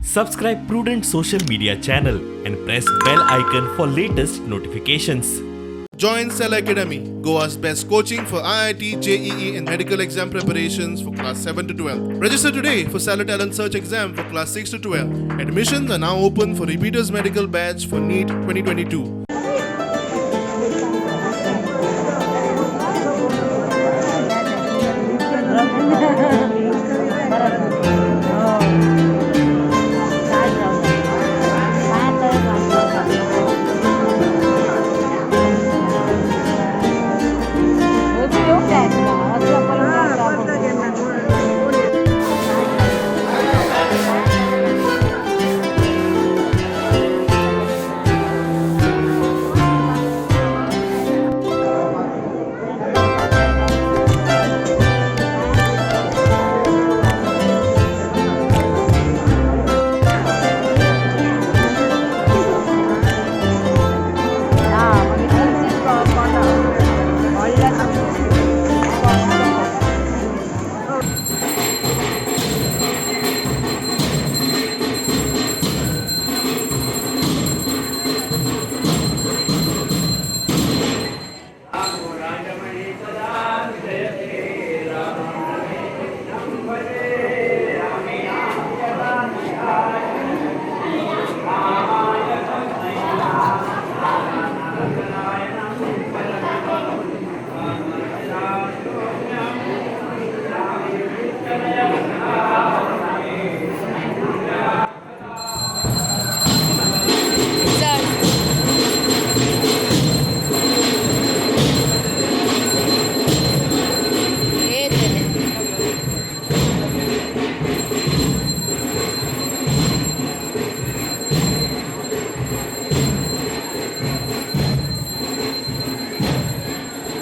Subscribe Prudent social media channel and press bell icon for latest notifications. Join Cell Academy, Goa's best coaching for IIT, JEE and medical exam preparations for class 7 to 12. Register today for Salad Talent Search exam for class 6 to 12. Admissions are now open for repeaters medical batch for NEET 2022.